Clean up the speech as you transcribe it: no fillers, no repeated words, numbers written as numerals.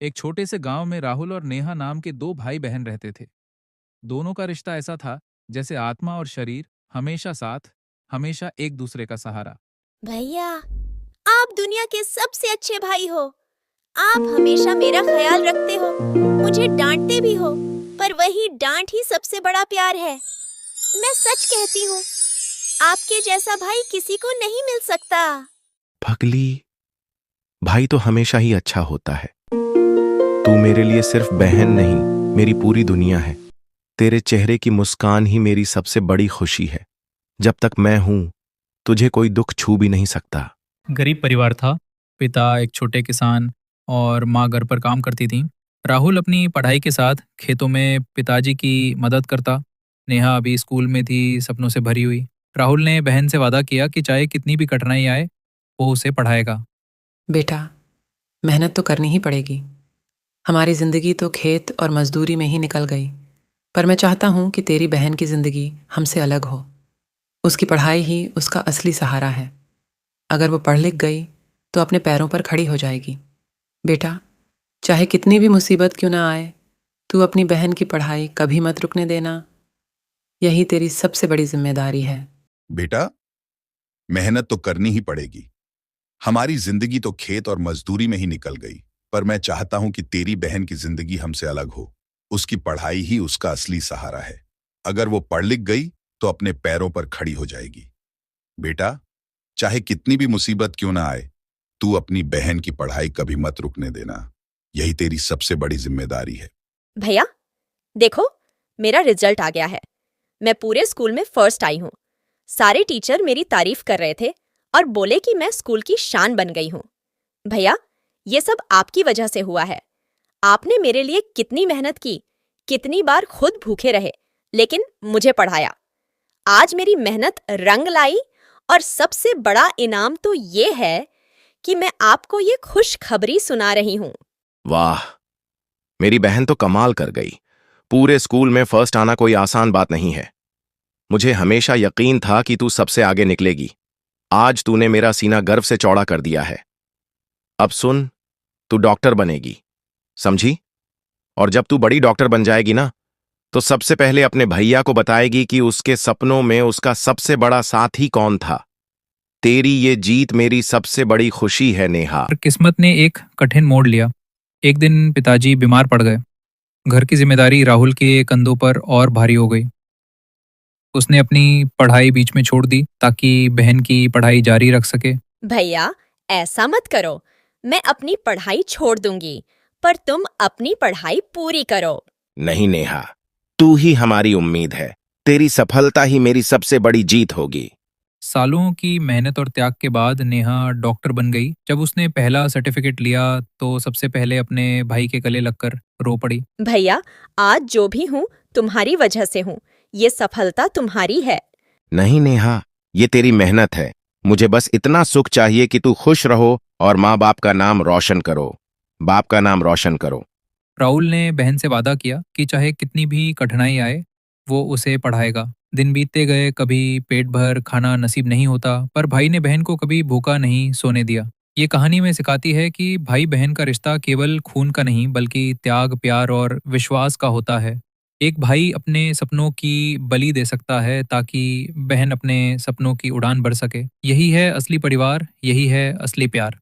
एक छोटे से गांव में राहुल और नेहा नाम के दो भाई बहन रहते थे। दोनों का रिश्ता ऐसा था जैसे आत्मा और शरीर, हमेशा साथ, हमेशा एक दूसरे का सहारा। भैया, आप दुनिया के सबसे अच्छे भाई हो। आप हमेशा मेरा ख्याल रखते हो, मुझे डांटते भी हो, पर वही डांट ही सबसे बड़ा प्यार है। मैं सच कहती हूँ, आपके जैसा भाई किसी को नहीं मिल सकता। पगली, भाई तो हमेशा ही अच्छा होता है। तू मेरे लिए सिर्फ बहन नहीं, मेरी पूरी दुनिया है। तेरे चेहरे की मुस्कान ही मेरी सबसे बड़ी खुशी है। जब तक मैं हूं, तुझे कोई दुख छू भी नहीं सकता। गरीब परिवार था। पिता एक छोटे किसान और माँ घर पर काम करती थी। राहुल अपनी पढ़ाई के साथ खेतों में पिताजी की मदद करता। नेहा अभी स्कूल में थी, सपनों से भरी हुई। राहुल ने बहन से वादा किया कि चाहे कितनी भी कठिनाई आए, वो उसे पढ़ाएगा। बेटा, मेहनत तो करनी ही पड़ेगी। हमारी जिंदगी तो खेत और मजदूरी में ही निकल गई, पर मैं चाहता हूँ कि तेरी बहन की जिंदगी हमसे अलग हो। उसकी पढ़ाई ही उसका असली सहारा है। अगर वो पढ़ लिख गई तो अपने पैरों पर खड़ी हो जाएगी। बेटा, चाहे कितनी भी मुसीबत क्यों ना आए, तू अपनी बहन की पढ़ाई कभी मत रुकने देना। यही तेरी सबसे बड़ी जिम्मेदारी है। बेटा, मेहनत तो करनी ही पड़ेगी। हमारी जिंदगी तो खेत और मजदूरी में ही निकल गई, पर मैं चाहता हूं कि तेरी बहन की जिंदगी हमसे अलग हो। उसकी पढ़ाई ही उसका असली सहारा है। अगर वो पढ़ लिख गई तो अपने पैरों पर खड़ी हो जाएगी। बेटा, चाहे कितनी भी मुसीबत क्यों ना आए, तू अपनी बहन की पढ़ाई कभी मत रुकने देना। यही तेरी सबसे बड़ी जिम्मेदारी है। भैया, देखो, मेरा रिजल्ट आ गया है। मैं पूरे स्कूल में फर्स्ट आई हूँ। सारे टीचर मेरी तारीफ कर रहे थे और बोले कि मैं स्कूल की शान बन गई हूँ। भैया, ये सब आपकी वजह से हुआ है। आपने मेरे लिए कितनी मेहनत की, कितनी बार खुद भूखे रहे, लेकिन मुझे पढ़ाया। आज मेरी मेहनत रंग लाई और सबसे बड़ा इनाम तो ये है कि मैं आपको ये खुशखबरी सुना रही हूँ। वाह, मेरी बहन तो कमाल कर गई। पूरे स्कूल में फर्स्ट आना कोई आसान बात नहीं है। मुझे हमेशा यकीन था कि तू सबसे आगे निकलेगी। आज तूने मेरा सीना गर्व से चौड़ा कर दिया है। अब सुन, तू डॉक्टर बनेगी, समझी? और जब तू बड़ी डॉक्टर बन जाएगी ना, तो सबसे पहले अपने भैया को बताएगी कि उसके सपनों में उसका सबसे बड़ा साथी कौन था। तेरी ये जीत मेरी सबसे बड़ी खुशी है नेहा। पर किस्मत ने एक कठिन मोड़ लिया। एक दिन पिताजी बीमार पड़ गए। घर की जिम्मेदारी राहुल के कंधों पर और भारी हो गई। उसने अपनी पढ़ाई बीच में छोड़ दी ताकि बहन की पढ़ाई जारी रख सके। भैया, ऐसा मत करो। मैं अपनी पढ़ाई छोड़ दूंगी, पर तुम अपनी पढ़ाई पूरी करो। नहीं नेहा, तू ही हमारी उम्मीद है। तेरी सफलता ही मेरी सबसे बड़ी जीत होगी। सालों की मेहनत और त्याग के बाद नेहा डॉक्टर बन गई। जब उसने पहला सर्टिफिकेट लिया तो सबसे पहले अपने भाई के गले लगकर रो पड़ी। भैया, आज जो भी हूँ तुम्हारी वजह से हूँ। ये सफलता तुम्हारी है। नहीं नेहा, ये तेरी मेहनत है। मुझे बस इतना सुख चाहिए कि तू खुश रहो और माँ बाप का नाम रोशन करो। बाप का नाम रोशन करो। राहुल ने बहन से वादा किया कि चाहे कितनी भी कठिनाई आए, वो उसे पढ़ाएगा। दिन बीतते गए, कभी पेट भर खाना नसीब नहीं होता, पर भाई ने बहन को कभी भूखा नहीं सोने दिया। ये कहानी में सिखाती है कि भाई बहन का रिश्ता केवल खून का नहीं, बल्कि त्याग, प्यार और विश्वास का होता है। एक भाई अपने सपनों की बलि दे सकता है ताकि बहन अपने सपनों की उड़ान भर सके। यही है असली परिवार, यही है असली प्यार।